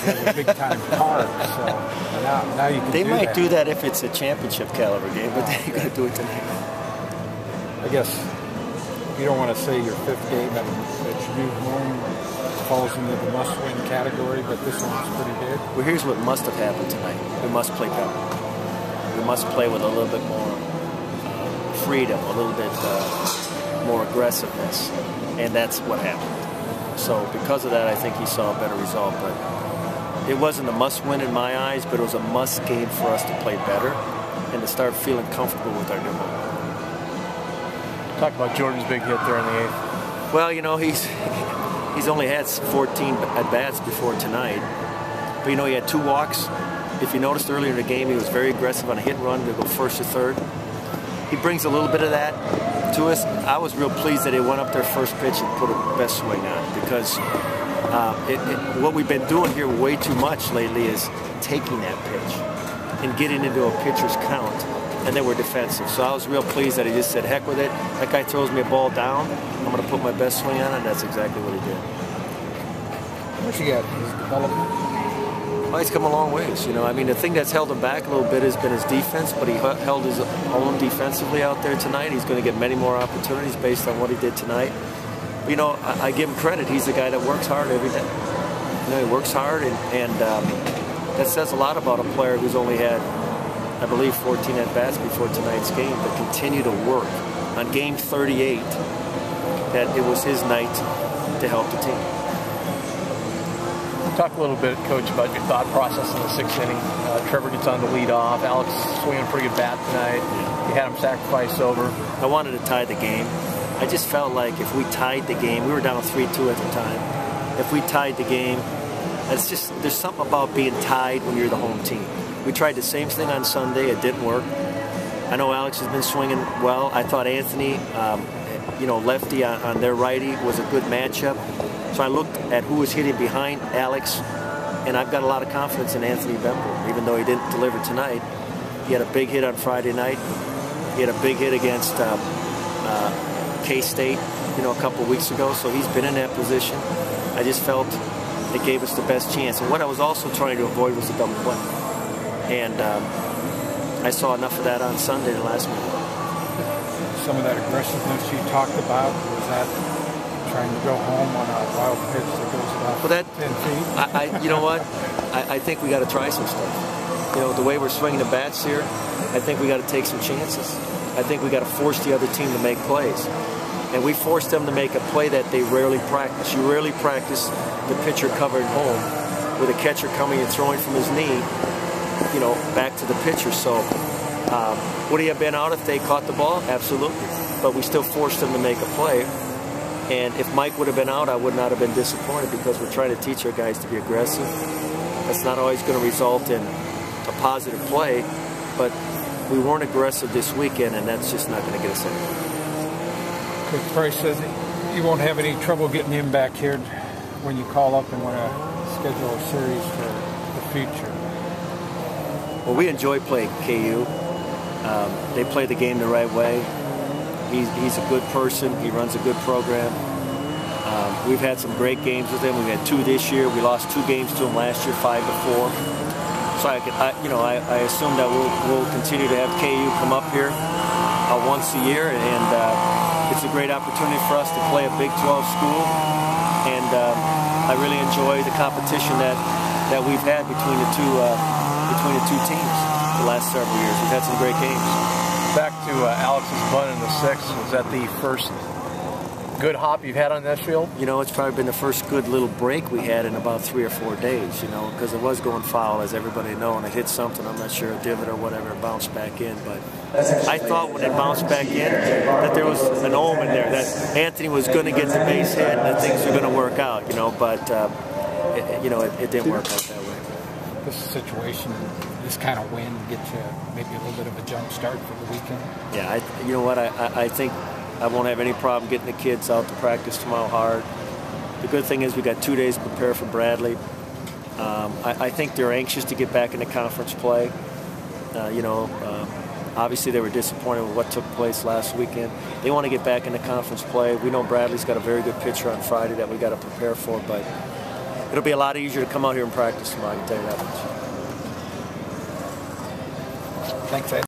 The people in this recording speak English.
a big-time card. So now you can They might that. do that if it's a championship caliber game, but they ain't going to do it tonight. I guess you don't want to say your fifth game at your new home falls into the must-win category, but this one's pretty big. Well, here's what must have happened tonight. We must play better. We must play with a little bit more freedom, a little bit more aggressiveness, and that's what happened. So because of that, I think he saw a better result. But it wasn't a must-win in my eyes, but it was a must game for us to play better and to start feeling comfortable with our new home. Talk about Jordan's big hit there in the eighth. Well, you know, he's only had 14 at-bats before tonight. But, you know, he had 2 walks. If you noticed earlier in the game, he was very aggressive on a hit and run to go first or third. He brings a little bit of that to us. I was real pleased that he went up there first pitch and put a best swing on, because what we've been doing here way too much lately is taking that pitch and getting into a pitcher's count, and then we're defensive. So I was real pleased that he just said, heck with it. That guy throws me a ball down, I'm going to put my best swing on it, and that's exactly what he did. How much you got his development? Well, he's come a long ways. You know, I mean, the thing that's held him back a little bit has been his defense, but he held his own defensively out there tonight. He's going to get many more opportunities based on what he did tonight. But, you know, I give him credit. He's the guy that works hard every day. You know, he works hard, and that says a lot about a player who's only had, I believe, 14 at-bats before tonight's game, but continue to work. On game 38, that it was his night to help the team. Talk a little bit, Coach, about your thought process in the 6th inning. Trevor gets on the lead off. Alex swinging a pretty good bat tonight. You had him sacrifice over. I wanted to tie the game. I just felt like if we tied the game, we were down 3-2 at the time. If we tied the game, it's just, there's something about being tied when you're the home team. We tried the same thing on Sunday. It didn't work. I know Alex has been swinging well. I thought Anthony, you know, lefty on their righty was a good matchup. So I looked at who was hitting behind Alex, and I've got a lot of confidence in Anthony Bemble, even though he didn't deliver tonight. He had a big hit on Friday night. He had a big hit against K-State, you know, a couple of weeks ago. So he's been in that position. I just felt it gave us the best chance. And what I was also trying to avoid was the double play. And I saw enough of that on Sunday, the last week. Some of that aggressiveness you talked about, was that trying to go home on a wild pitch that goes about 10 feet? You know what? I think we got to try some stuff. You know, the way we're swinging the bats here, I think we got to take some chances. I think we got to force the other team to make plays. And we forced them to make a play that they rarely practice. You rarely practice the pitcher covered home with a catcher coming and throwing from his knee, you know, back to the pitcher. So would he have been out if they caught the ball? Absolutely. But we still forced them to make a play. And if Mike would have been out, I would not have been disappointed, because we're trying to teach our guys to be aggressive. That's not always going to result in a positive play, but we weren't aggressive this weekend, and that's just not going to get us anywhere. Coach Price says you won't have any trouble getting him back here when you call up and want to schedule a series for the future. Well, we enjoy playing KU. They play the game the right way. He's a good person. He runs a good program. We've had some great games with him. We've had 2 this year. We lost 2 games to him last year, 5-4. So I assume that we'll continue to have KU come up here once a year, and it's a great opportunity for us to play a Big 12 school. And I really enjoy the competition that we've had between the two teams the last several years. We've had some great games. Back to Alex's bunt in the 6th. Was that the first good hop you've had on this field? You know, it's probably been the first good little break we had in about 3 or 4 days, you know, because it was going foul, as everybody knows, and it hit something, I'm not sure, a divot or whatever, it bounced back in. But I thought when it bounced back in that there was an omen there, that Anthony was going to get the base hit and that things were going to work out, you know, but, it didn't work out that way. This situation, this kind of win, get you maybe a little bit of a jump start for the weekend? Yeah, you know what, I think I won't have any problem getting the kids out to practice tomorrow hard. The good thing is we got 2 days to prepare for Bradley. I think they're anxious to get back into conference play. Obviously they were disappointed with what took place last weekend. They want to get back into conference play. We know Bradley's got a very good pitcher on Friday that we got to prepare for, but it'll be a lot easier to come out here and practice tomorrow, I can tell you that much. Thanks, Ed.